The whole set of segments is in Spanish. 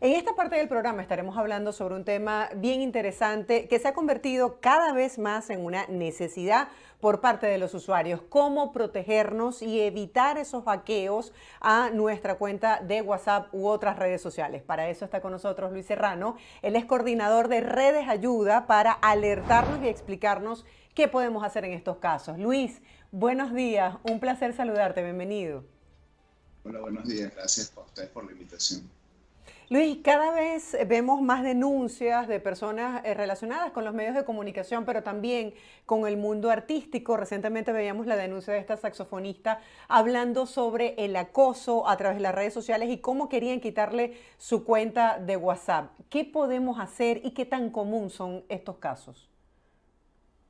En esta parte del programa estaremos hablando sobre un tema bien interesante que se ha convertido cada vez más en una necesidad por parte de los usuarios, cómo protegernos y evitar esos hackeos a nuestra cuenta de WhatsApp u otras redes sociales. Para eso está con nosotros Luis Serrano, él es coordinador de Redes Ayuda para alertarnos y explicarnos qué podemos hacer en estos casos. Luis, buenos días, un placer saludarte, bienvenido. Hola, buenos días. Gracias a ustedes por la invitación. Luis, cada vez vemos más denuncias de personas relacionadas con los medios de comunicación, pero también con el mundo artístico. Recientemente veíamos la denuncia de esta saxofonista hablando sobre el acoso a través de las redes sociales y cómo querían quitarle su cuenta de WhatsApp. ¿Qué podemos hacer y qué tan común son estos casos?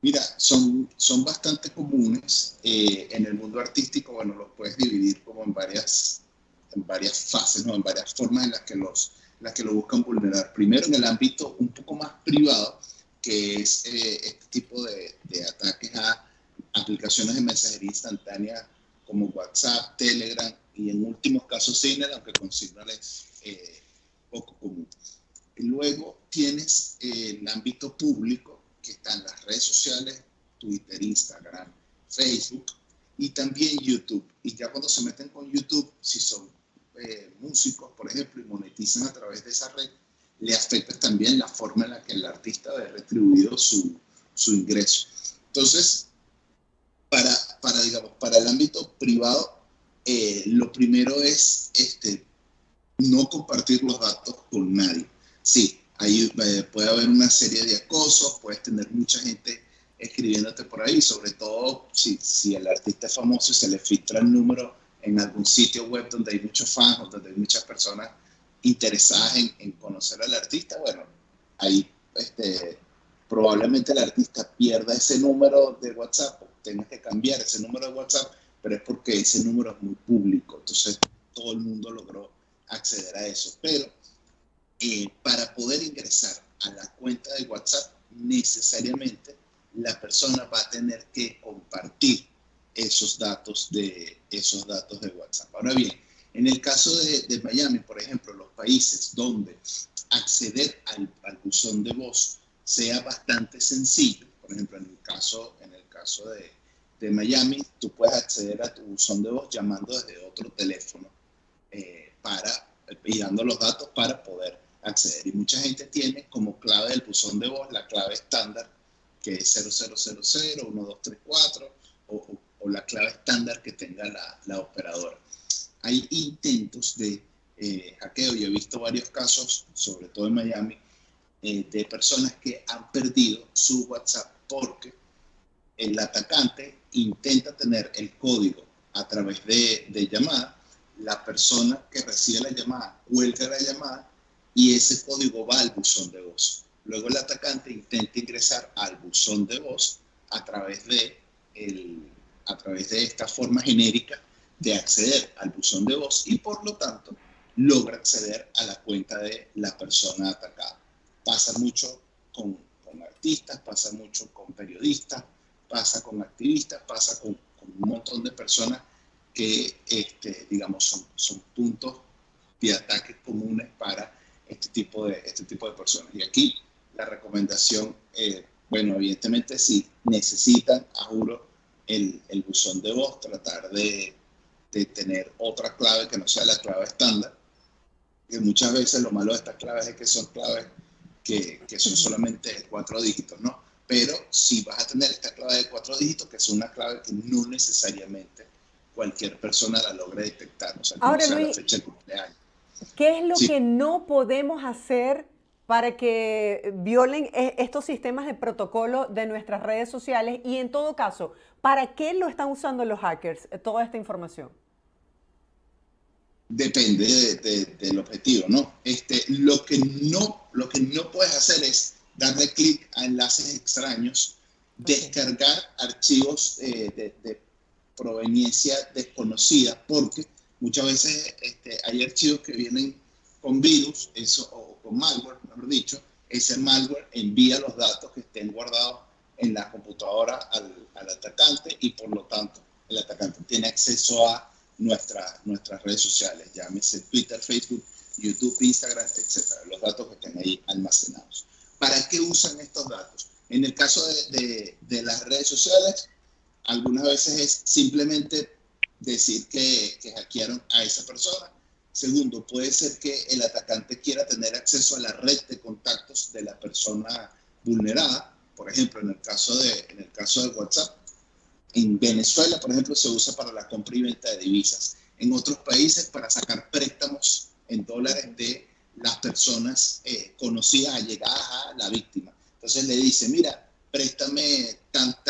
Mira, son bastante comunes en el mundo artístico. Bueno, los puedes dividir como en varias fases, ¿no? En varias formas en las que lo buscan vulnerar. Primero, en el ámbito un poco más privado, que es este tipo de ataques a aplicaciones de mensajería instantánea como WhatsApp, Telegram y en últimos casos Signal, aunque con Signal es poco común. Y luego tienes el ámbito público, que están las redes sociales, Twitter, Instagram, Facebook y también YouTube. Y ya cuando se meten con YouTube, si son músicos, por ejemplo, y monetizan a través de esa red, le afecta también la forma en la que el artista ve retribuido su ingreso. Entonces, para el ámbito privado, lo primero es no compartir los datos con nadie. Sí, ahí puede haber una serie de acosos, puedes tener mucha gente escribiéndote por ahí, sobre todo si el artista es famoso y se le filtra el número en algún sitio web donde hay muchos fans o donde hay muchas personas interesadas en conocer al artista. Bueno, ahí probablemente el artista pierda ese número de WhatsApp o tenga que cambiar ese número de WhatsApp, pero es porque ese número es muy público, entonces todo el mundo logró acceder a eso. Pero para poder ingresar a la cuenta de WhatsApp, necesariamente la persona va a tener que compartir esos datos de WhatsApp. Ahora bien, en el caso de Miami, por ejemplo, los países donde acceder al buzón de voz sea bastante sencillo, por ejemplo, en el caso de Miami, tú puedes acceder a tu buzón de voz llamando desde otro teléfono y dando los datos para poder acceder. Y mucha gente tiene como clave del buzón de voz la clave estándar, que es 0000, 1234, o la clave estándar que tenga la operadora. Hay intentos de hackeo, y he visto varios casos, sobre todo en Miami, de personas que han perdido su WhatsApp porque el atacante intenta tener el código a través de llamada, la persona que recibe la llamada cuelga la llamada y ese código va al buzón de voz. Luego el atacante intenta ingresar al buzón de voz a través de esta forma genérica de acceder al buzón de voz y por lo tanto logra acceder a la cuenta de la persona atacada. Pasa mucho con artistas, pasa mucho con periodistas, pasa con activistas, pasa con un montón de personas que, digamos, son puntos de ataque comunes para este tipo de personas. Y aquí la recomendación, bueno, evidentemente si necesitan, a juro, el buzón de voz, tratar de tener otra clave que no sea la clave estándar, que muchas veces lo malo de estas claves es que son claves que son solamente 4 dígitos, ¿no? Pero si vas a tener esta clave de 4 dígitos, que es una clave que no necesariamente cualquier persona la logre detectar, o sea, que no Ahora, sea la Luis, fecha de cumpleaños. ¿qué es lo Sí, que no podemos hacer para que violen estos sistemas de protocolo de nuestras redes sociales? Y en todo caso, ¿para qué lo están usando los hackers, toda esta información? depende del objetivo, ¿no? Lo que no puedes hacer es darle clic a enlaces extraños, Ok. descargar archivos de proveniencia desconocida, porque muchas veces hay archivos que vienen con virus, o con malware, mejor dicho. Ese malware envía los datos que estén guardados en la computadora al atacante y por lo tanto el atacante tiene acceso a nuestras redes sociales, llámese Twitter, Facebook, YouTube, Instagram, etcétera, los datos que estén ahí almacenados. ¿Para qué usan estos datos? En el caso de las redes sociales, algunas veces es simplemente decir que hackearon a esa persona. Segundo, puede ser que el atacante quiera tener acceso a la red de contactos de la persona vulnerada. Por ejemplo, en el caso de WhatsApp, en Venezuela, por ejemplo, se usa para la compra y venta de divisas. En otros países, para sacar préstamos en dólares de las personas conocidas, allegadas a la víctima. Entonces le dice, mira, préstame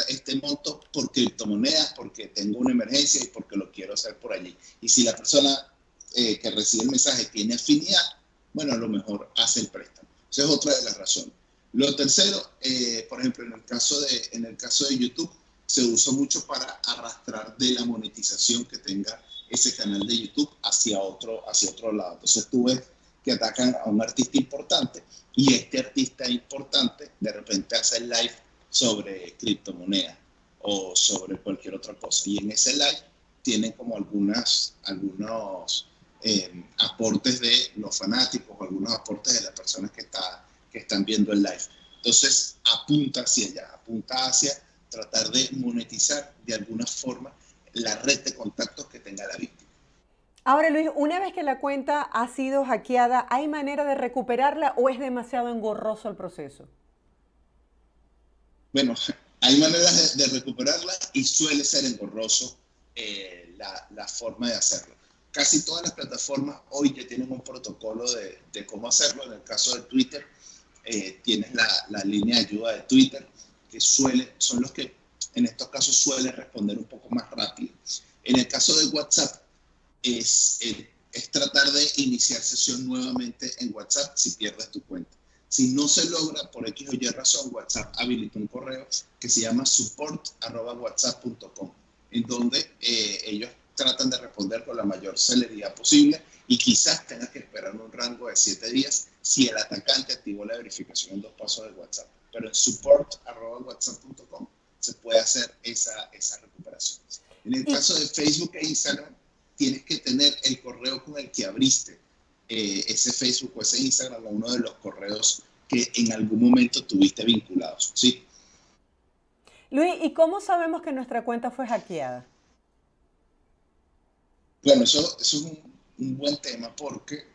este monto por criptomonedas porque tengo una emergencia y porque lo quiero hacer por allí. Y si la persona que recibe el mensaje tiene afinidad, bueno, a lo mejor hace el préstamo. Esa es otra de las razones. Lo tercero, por ejemplo, en el caso de YouTube, se usa mucho para arrastrar de la monetización que tenga ese canal de YouTube hacia otro lado. Entonces tú ves que atacan a un artista importante y este artista importante de repente hace el live sobre criptomonedas o sobre cualquier otra cosa. Y en ese live tienen como algunos aportes de los fanáticos o algunos aportes de las personas que están viendo el live. Entonces apunta hacia allá, apunta hacia tratar de monetizar de alguna forma la red de contactos que tenga la víctima. Ahora, Luis, una vez que la cuenta ha sido hackeada, ¿hay manera de recuperarla o es demasiado engorroso el proceso? Bueno, hay maneras de recuperarla y suele ser engorroso la forma de hacerlo. Casi todas las plataformas hoy ya tienen un protocolo de cómo hacerlo. En el caso de Twitter, tienes la línea de ayuda de Twitter, que son los que en estos casos suelen responder un poco más rápido. En el caso de WhatsApp, es tratar de iniciar sesión nuevamente en WhatsApp si pierdes tu cuenta. Si no se logra, por X o Y razón, WhatsApp habilita un correo que se llama support@whatsapp.com, en donde ellos tratan de responder con la mayor celeridad posible y quizás tengas que esperar un rango de 7 días si el atacante activó la verificación en 2 pasos de WhatsApp. Pero en support@whatsapp.com se puede hacer esa recuperación. En el caso de Facebook e Instagram, tienes que tener el correo con el que abriste ese Facebook o ese Instagram a uno de los correos que en algún momento tuviste vinculados, ¿sí? Luis, ¿y cómo sabemos que nuestra cuenta fue hackeada? Bueno, eso es un buen tema porque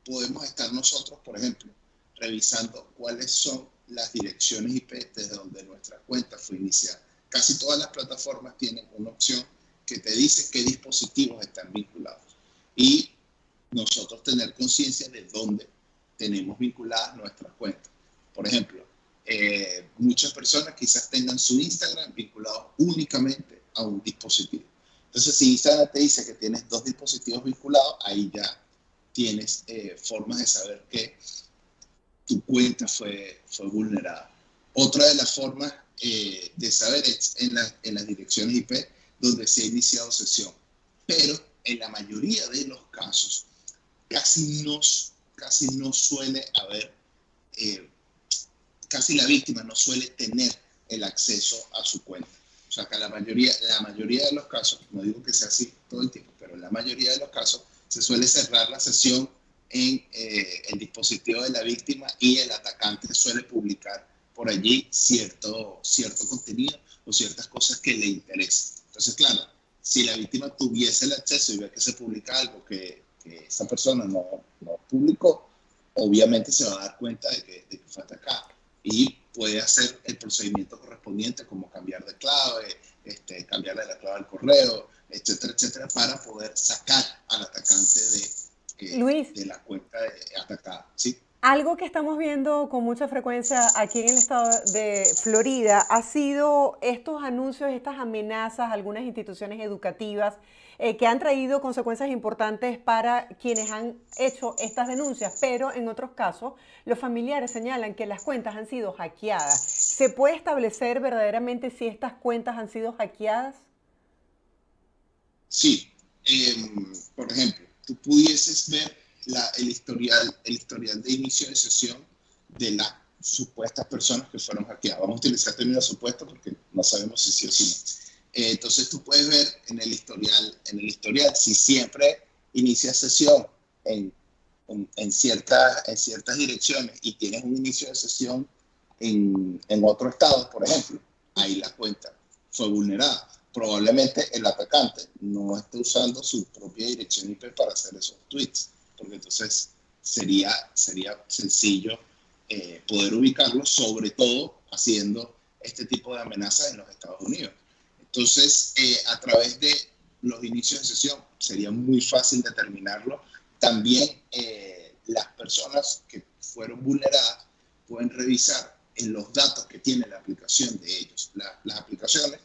podemos estar nosotros, por ejemplo, revisando cuáles son las direcciones IP desde donde nuestra cuenta fue iniciada. Casi todas las plataformas tienen una opción que te dice qué dispositivos están vinculados y nosotros tener conciencia de dónde tenemos vinculadas nuestras cuentas. Por ejemplo, muchas personas quizás tengan su Instagram vinculado únicamente a un dispositivo. Entonces, si Instagram te dice que tienes 2 dispositivos vinculados, ahí ya tienes formas de saber que tu cuenta fue vulnerada. Otra de las formas de saber es en las direcciones IP donde se ha iniciado sesión. Pero en la mayoría de los casos, casi no suele haber, casi la víctima no suele tener el acceso a su cuenta. O sea, que la mayoría de los casos, no digo que sea así todo el tiempo, pero en la mayoría de los casos se suele cerrar la sesión en el dispositivo de la víctima y el atacante suele publicar por allí cierto contenido o ciertas cosas que le interesen. Entonces, claro, si la víctima tuviese el acceso y ve que se publica algo que esa persona no publicó, obviamente se va a dar cuenta de que fue atacada y puede hacer el procedimiento correspondiente como cambiar de clave, cambiarle la clave al correo, etcétera, etcétera, para poder sacar al atacante de la cuenta atacada, ¿sí? Algo que estamos viendo con mucha frecuencia aquí en el estado de Florida ha sido estos anuncios, estas amenazas a algunas instituciones educativas que han traído consecuencias importantes para quienes han hecho estas denuncias, pero en otros casos los familiares señalan que las cuentas han sido hackeadas. ¿Se puede establecer verdaderamente si estas cuentas han sido hackeadas? Sí. Por ejemplo, tú pudieses ver el historial de inicio de sesión de las supuestas personas que fueron hackeadas. Vamos a utilizar el término supuesto porque no sabemos si sí o si no. Entonces tú puedes ver en el historial si siempre inicia sesión en, en ciertas direcciones y tienes un inicio de sesión en otro estado, por ejemplo, ahí la cuenta fue vulnerada. Probablemente el atacante no esté usando su propia dirección IP para hacer esos tweets, porque entonces sería sencillo poder ubicarlo, sobre todo haciendo este tipo de amenazas en los Estados Unidos. Entonces, a través de los inicios de sesión sería muy fácil determinarlo. También las personas que fueron vulneradas pueden revisar en los datos que tiene la aplicación de ellos. Las aplicaciones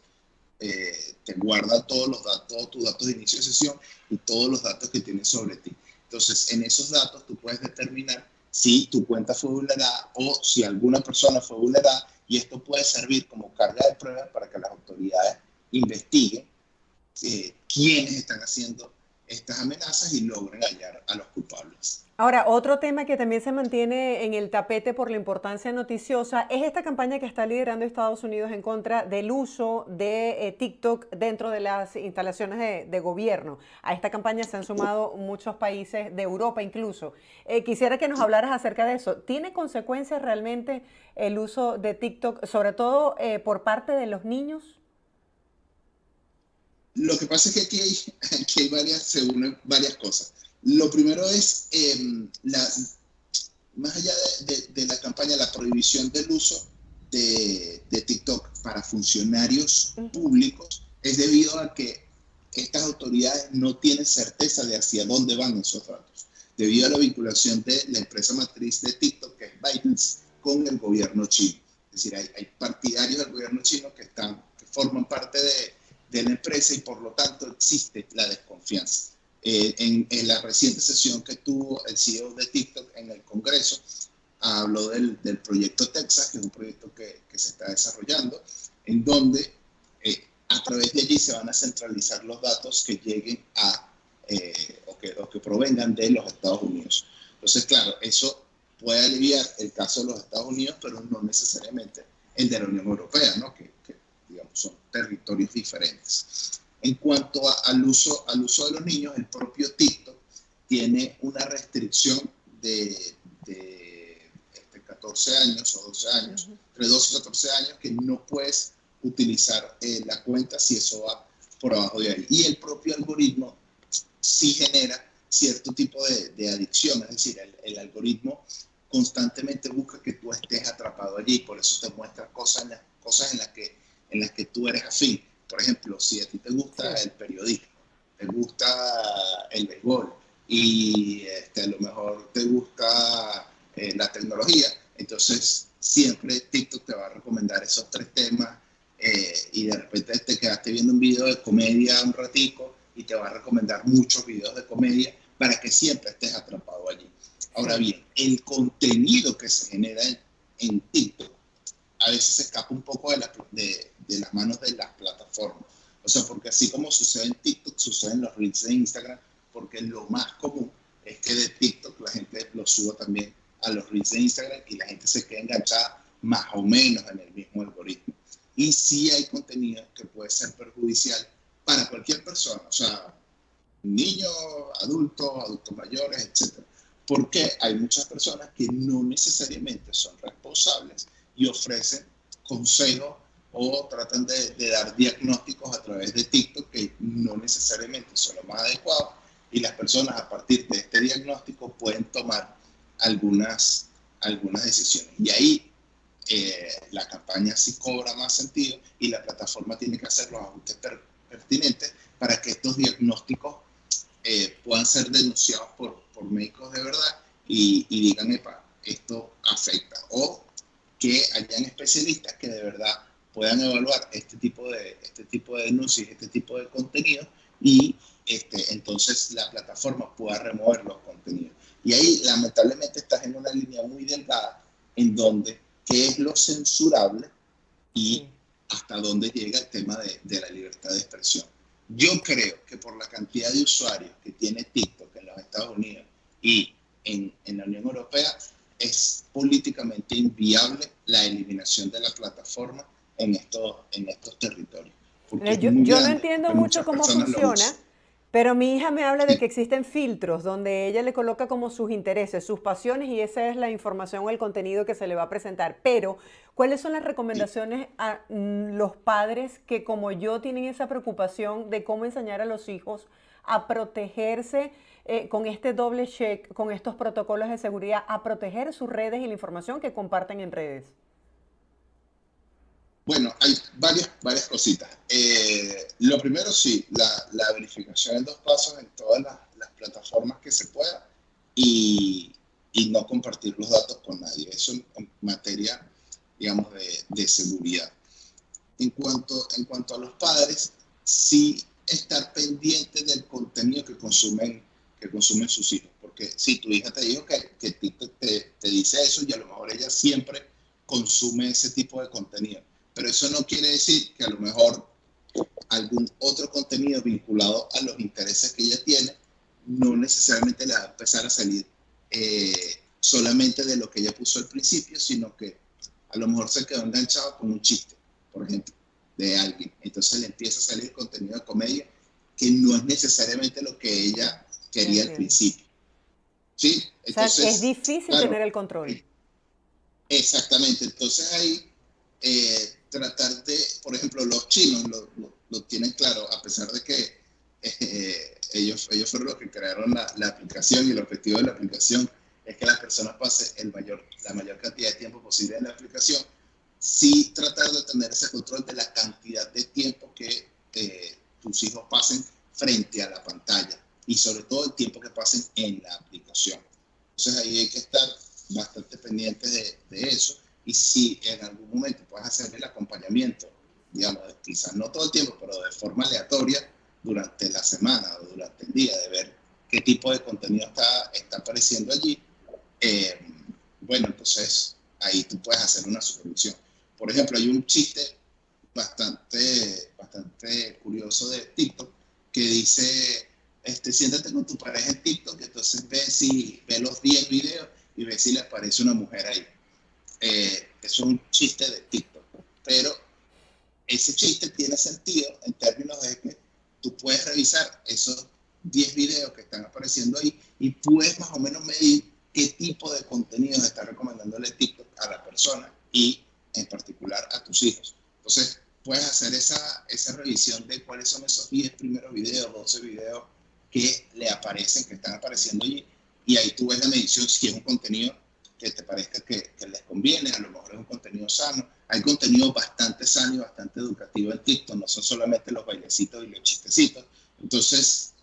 te guardan todos tus datos de inicio de sesión y todos los datos que tienes sobre ti. Entonces, en esos datos tú puedes determinar si tu cuenta fue vulnerada o si alguna persona fue vulnerada, y esto puede servir como carga de pruebas para que las autoridades investiguen quiénes están haciendo estas amenazas y logren hallar a los culpables. Ahora, otro tema que también se mantiene en el tapete por la importancia noticiosa es esta campaña que está liderando Estados Unidos en contra del uso de TikTok dentro de las instalaciones de gobierno. A esta campaña se han sumado muchos países de Europa incluso. Quisiera que nos hablaras acerca de eso. ¿Tiene consecuencias realmente el uso de TikTok, sobre todo por parte de los niños? Lo que pasa es que aquí hay se unen varias cosas. Lo primero es, más allá de la campaña, la prohibición del uso de TikTok para funcionarios públicos es debido a que estas autoridades no tienen certeza de hacia dónde van esos datos, debido a la vinculación de la empresa matriz de TikTok, que es ByteDance, con el gobierno chino. Es decir, hay partidarios del gobierno chino que forman parte de la empresa y por lo tanto existe la desconfianza. En la reciente sesión que tuvo el CEO de TikTok en el Congreso, habló del proyecto Texas, que es un proyecto que se está desarrollando, en donde a través de allí se van a centralizar los datos que lleguen o que provengan de los Estados Unidos. Entonces, claro, eso puede aliviar el caso de los Estados Unidos, pero no necesariamente el de la Unión Europea, ¿no? que digamos, son territorios diferentes. En cuanto al uso de los niños, el propio TikTok tiene una restricción de 14 años o 12 años, entre 12 y 14 años, que no puedes utilizar la cuenta si eso va por abajo de ahí. Y el propio algoritmo sí genera cierto tipo de adicción, es decir, el algoritmo constantemente busca que tú estés atrapado allí, por eso te muestra cosas en las que tú eres afín. Por ejemplo, si a ti te gusta el periodismo, te gusta el béisbol y a lo mejor te gusta la tecnología, entonces siempre TikTok te va a recomendar esos tres temas y de repente te quedaste viendo un video de comedia un ratico y te va a recomendar muchos videos de comedia para que siempre estés atrapado allí. Ahora bien, el contenido que se genera en TikTok a veces se escapa un poco de las manos de las plataformas. O sea, porque así como sucede en TikTok, sucede en los Reels de Instagram, porque lo más común es que de TikTok la gente lo suba también a los Reels de Instagram y la gente se queda enganchada más o menos en el mismo algoritmo. Y sí hay contenido que puede ser perjudicial para cualquier persona, o sea, niños, adultos mayores, etc. Porque hay muchas personas que no necesariamente son responsables y ofrecen consejos o tratan de dar diagnósticos a través de TikTok que no necesariamente son los más adecuados, y las personas a partir de este diagnóstico pueden tomar algunas decisiones. Y ahí la campaña sí cobra más sentido y la plataforma tiene que hacer los ajustes pertinentes para que estos diagnósticos puedan ser denunciados por médicos de verdad y digan, epa, esto afecta, o que hayan especialistas que de verdad puedan evaluar este tipo de denuncias, este tipo de contenido, y entonces la plataforma pueda remover los contenidos. Y ahí lamentablemente estás en una línea muy delgada en donde qué es lo censurable y hasta dónde llega el tema de la libertad de expresión. Yo creo que por la cantidad de usuarios que tiene TikTok en los Estados Unidos y en la Unión Europea, es políticamente inviable la eliminación de la plataforma en estos territorios. Yo no entiendo mucho cómo funciona, Pero mi hija me habla de Sí, que existen filtros donde ella le coloca como sus intereses, sus pasiones y esa es la información o el contenido que se le va a presentar. Pero, ¿cuáles son las sí. recomendaciones a los padres que como yo tienen esa preocupación de cómo enseñar a los hijos a protegerse con este doble check, con estos protocolos de seguridad, a proteger sus redes y la información que comparten en redes? Bueno, hay varias cositas. Lo primero, sí, la verificación en dos pasos en todas las plataformas que se pueda y, y no compartir los datos con nadie. Eso en materia, digamos, de seguridad. En cuanto a los padres, sí estar pendiente del contenido que consumen sus hijos. Porque si tu hija te dijo que TikTok te dice eso y a lo mejor ella siempre consume ese tipo de contenido. Pero eso no quiere decir que a lo mejor algún otro contenido vinculado a los intereses que ella tiene no necesariamente le va a empezar a salir solamente de lo que ella puso al principio, sino que a lo mejor se quedó enganchado con un chiste, por ejemplo, de alguien. Entonces le empieza a salir contenido de comedia que no es necesariamente lo que ella quería al Entiendo. principio. ¿Sí? O sea, es Entonces, difícil claro, tener el control. exactamente. Entonces ahí tratar de, por ejemplo, los chinos lo tienen claro, a pesar de que ellos fueron los que crearon la aplicación y el objetivo de la aplicación es que las personas pasen la mayor cantidad de tiempo posible en la aplicación, sí tratar de tener ese control de la cantidad de tiempo que tus hijos pasen frente a la pantalla y sobre todo el tiempo que pasen en la aplicación. Entonces ahí hay que estar bastante pendientes de eso y si en algún momento puedes hacer el acompañamiento, digamos, quizás no todo el tiempo, pero de forma aleatoria durante la semana o durante el día, de ver qué tipo de contenido está apareciendo allí, eh, bueno, entonces ahí tú puedes hacer una supervisión. Por ejemplo, hay un chiste bastante curioso de TikTok que dice, siéntate con tu pareja en TikTok, entonces ve los 10 videos y ve si le aparece una mujer ahí. Es un chiste de TikTok, pero ese chiste tiene sentido en términos de que tú puedes revisar esos 10 videos que están apareciendo ahí y puedes más o menos medir qué tipo de contenidos está recomendándole TikTok a la persona y en particular a tus hijos. Entonces, puedes hacer esa revisión de cuáles son esos 10 primeros videos, 12 videos que le aparecen, que están apareciendo allí, y ahí tú ves la medición si es un contenido que te parezca que les conviene, a lo mejor es un contenido sano. Hay contenido bastante sano y bastante educativo en TikTok, no son solamente los bailecitos y los chistecitos. Entonces,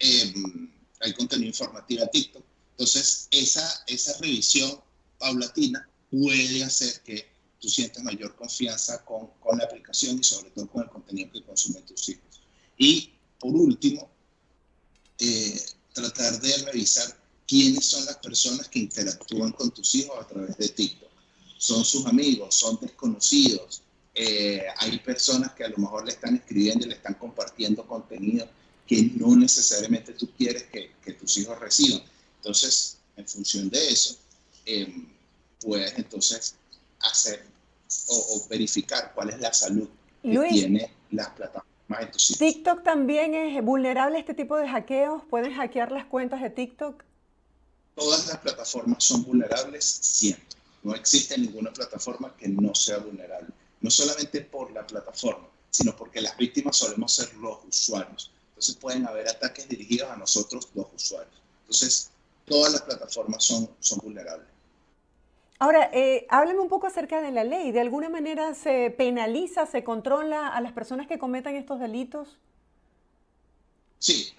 hay contenido informativo en TikTok. Entonces, esa revisión paulatina puede hacer que tú sientas mayor confianza con la aplicación y sobre todo con el contenido que consumen tus hijos. Y por último, eh, tratar de revisar quiénes son las personas que interactúan con tus hijos a través de TikTok. ¿Son sus amigos? ¿Son desconocidos? Hay personas que a lo mejor le están escribiendo y le están compartiendo contenido que no necesariamente tú quieres que tus hijos reciban. Entonces, en función de eso, eh, puedes entonces hacer o verificar cuál es la salud que Luis, tiene las plataformas de tus hijos. TikTok también es vulnerable a este tipo de hackeos. ¿Pueden hackear las cuentas de TikTok? Todas las plataformas son vulnerables siempre. No existe ninguna plataforma que no sea vulnerable. No solamente por la plataforma, sino porque las víctimas solemos ser los usuarios. Entonces pueden haber ataques dirigidos a nosotros, los usuarios. Entonces, todas las plataformas son vulnerables. Ahora, háblame un poco acerca de la ley. ¿De alguna manera se penaliza, se controla a las personas que cometan estos delitos? Sí,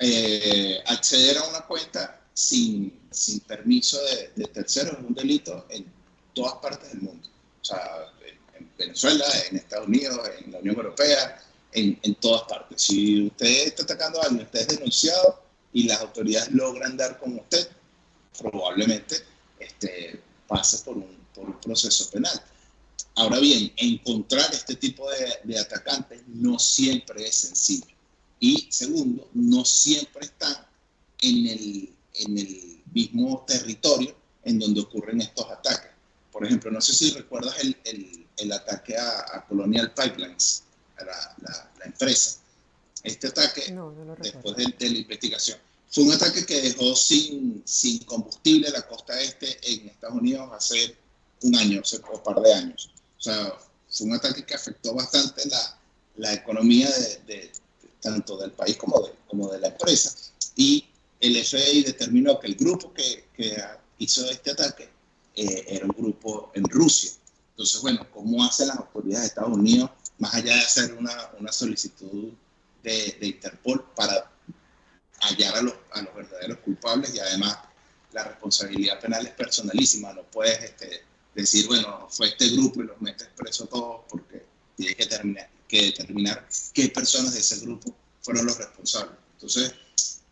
acceder a una cuenta sin permiso de terceros es un delito en todas partes del mundo. O sea, en Venezuela, en Estados Unidos, en la Unión Europea, en todas partes. Si usted está atacando a alguien, usted es denunciado y las autoridades logran dar con usted, probablemente pase por un proceso penal. Ahora bien, encontrar este tipo de atacantes no siempre es sencillo. Y segundo, no siempre están en el mismo territorio en donde ocurren estos ataques. Por ejemplo, no sé si recuerdas el ataque a Colonial Pipelines, a la empresa. Este ataque, No, no lo después recuerdo. de la investigación, fue un ataque que dejó sin combustible la costa este en Estados Unidos hace un año, o un par de años. O sea, fue un ataque que afectó bastante la economía tanto del país como de la empresa. Y el FBI determinó que el grupo que hizo este ataque era un grupo en Rusia. Entonces, bueno, ¿cómo hacen las autoridades de Estados Unidos, más allá de hacer una solicitud de Interpol para hallar a los verdaderos culpables? Y además la responsabilidad penal es personalísima, no puedes decir, bueno, fue este grupo y los metes presos todos, porque tienes que determinar qué personas de ese grupo fueron los responsables. Entonces,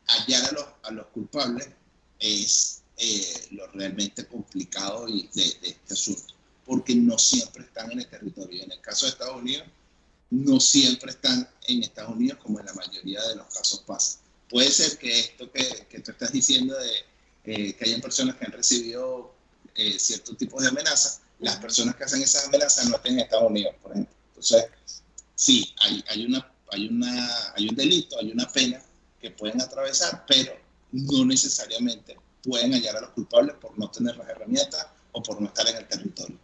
hallar a los culpables es lo realmente complicado de este asunto, porque no siempre están en el territorio. En el caso de Estados Unidos, no siempre están en Estados Unidos, como en la mayoría de los casos pasa. Puede ser que esto que tú estás diciendo de que hayan personas que han recibido ciertos tipos de amenazas, las personas que hacen esas amenazas no estén en Estados Unidos, por ejemplo. Entonces, sí, hay un delito, hay una pena que pueden atravesar, pero no necesariamente pueden hallar a los culpables por no tener las herramientas o por no estar en el territorio.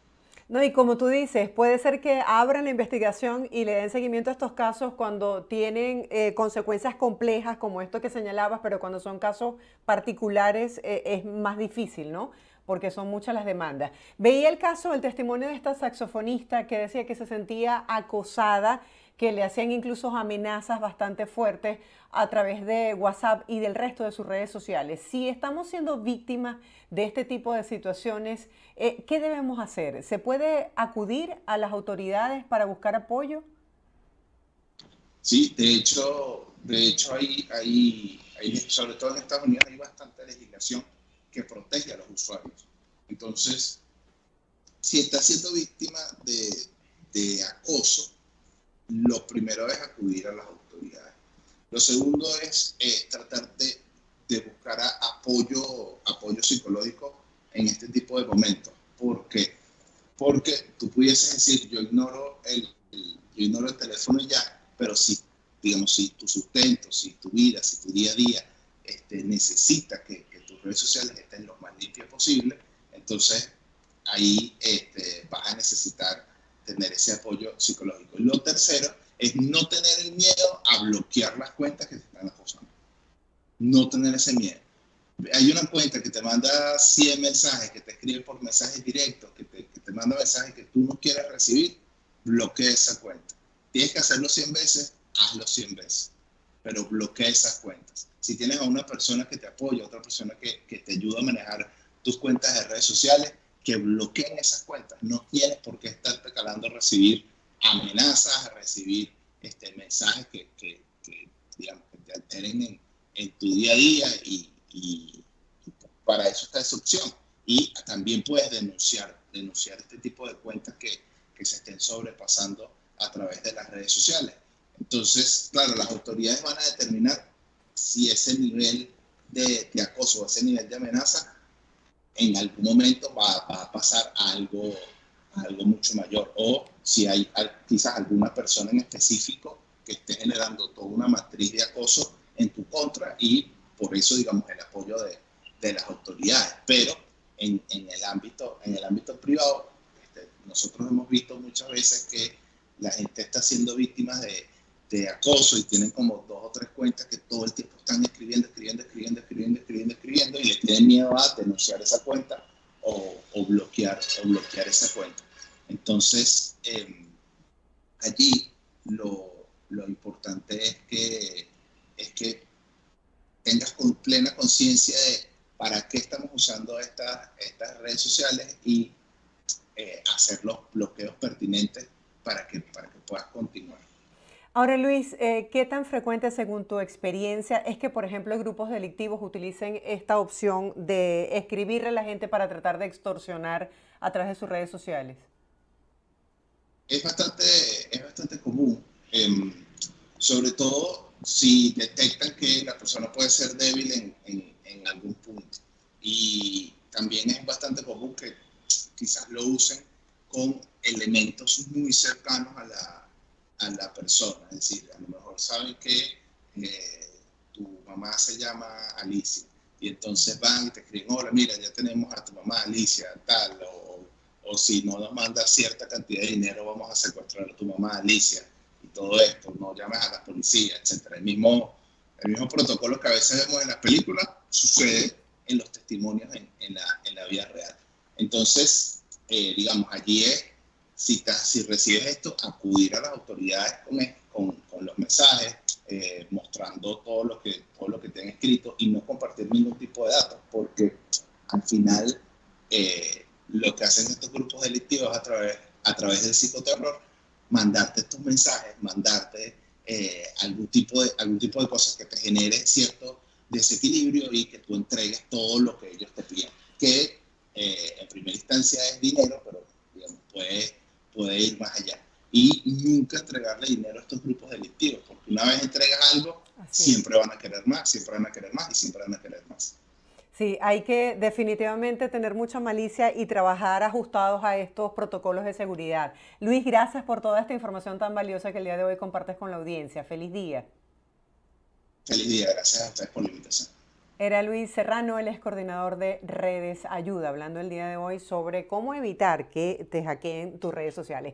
No, y como tú dices, puede ser que abran la investigación y le den seguimiento a estos casos cuando tienen consecuencias complejas como esto que señalabas, pero cuando son casos particulares es más difícil, ¿no? Porque son muchas las demandas. Veía el caso, el testimonio de esta saxofonista que decía que se sentía acosada, que le hacían incluso amenazas bastante fuertes a través de WhatsApp y del resto de sus redes sociales. Si estamos siendo víctimas de este tipo de situaciones, ¿qué debemos hacer? ¿Se puede acudir a las autoridades para buscar apoyo? Sí, de hecho sobre todo en Estados Unidos, hay bastante legislación que protege a los usuarios. Entonces, si estás siendo víctima de acoso, lo primero es acudir a las autoridades. Lo segundo es tratar de buscar apoyo psicológico en este tipo de momentos. ¿Por qué? Porque tú pudieses decir, yo ignoro el teléfono y ya, pero si, digamos, si tu sustento, si tu vida, si tu día a día necesita que tus redes sociales estén lo más limpias posible, entonces ahí vas a necesitar tener ese apoyo psicológico. Y lo tercero es no tener el miedo a bloquear las cuentas que te están acosando. No tener ese miedo. Hay una cuenta que te manda 100 mensajes, que te escribe por mensajes directos, que te manda mensajes que tú no quieres recibir, bloquea esa cuenta. Tienes que hacerlo 100 veces, hazlo 100 veces, pero bloquea esas cuentas. Si tienes a una persona que te apoya, otra persona que te ayuda a manejar tus cuentas de redes sociales, que bloqueen esas cuentas. No tienes por qué estarte calando a recibir amenazas, a recibir mensajes digamos, que te alteren en tu día a día y para eso está esa opción. Y también puedes denunciar este tipo de cuentas que se estén sobrepasando a través de las redes sociales. Entonces, claro, las autoridades van a determinar si ese nivel de acoso o ese nivel de amenaza en algún momento va a pasar a algo mucho mayor, o si hay quizás alguna persona en específico que esté generando toda una matriz de acoso en tu contra, y por eso, digamos, el apoyo de las autoridades. Pero en el ámbito privado, nosotros hemos visto muchas veces que la gente está siendo víctima de acoso y tienen como 2 o 3 cuentas que todo el tiempo están escribiendo y le tienen miedo a denunciar esa cuenta o bloquear esa cuenta. Entonces, allí lo importante es que tengas plena conciencia de para qué estamos usando estas redes sociales y hacer los bloqueos pertinentes para que puedas continuar. Ahora, Luis, ¿qué tan frecuente, según tu experiencia, es que, por ejemplo, grupos delictivos utilicen esta opción de escribirle a la gente para tratar de extorsionar a través de sus redes sociales? Es bastante común, sobre todo si detectan que la persona puede ser débil en algún punto. Y también es bastante común que quizás lo usen con elementos muy cercanos a la persona. Es decir, a lo mejor saben que tu mamá se llama Alicia y entonces van y te escriben, hola, mira, ya tenemos a tu mamá Alicia, tal, o si no nos manda cierta cantidad de dinero, vamos a secuestrar a tu mamá Alicia y todo esto, no llames a la policía, etcétera. El mismo protocolo que a veces vemos en las películas sucede en los testimonios en la vida real. Entonces, digamos, allí es, si recibes esto, acudir a las autoridades con los mensajes, mostrando todo lo que te han escrito y no compartir ningún tipo de datos, porque al final lo que hacen estos grupos delictivos a través del psicoterror, mandarte estos mensajes, mandarte algún tipo de cosas que te genere cierto desequilibrio y que tú entregues todo lo que ellos te piden, que en primera instancia es dinero, pero digamos, puede ir más allá. Y nunca entregarle dinero a estos grupos delictivos, porque una vez entregas algo, siempre van a querer más, siempre van a querer más y siempre van a querer más. Sí, hay que definitivamente tener mucha malicia y trabajar ajustados a estos protocolos de seguridad. Luis, gracias por toda esta información tan valiosa que el día de hoy compartes con la audiencia. Feliz día. Feliz día, gracias a ustedes por la invitación. Era Luis Serrano, él es coordinador de Redes Ayuda, hablando el día de hoy sobre cómo evitar que te hackeen tus redes sociales.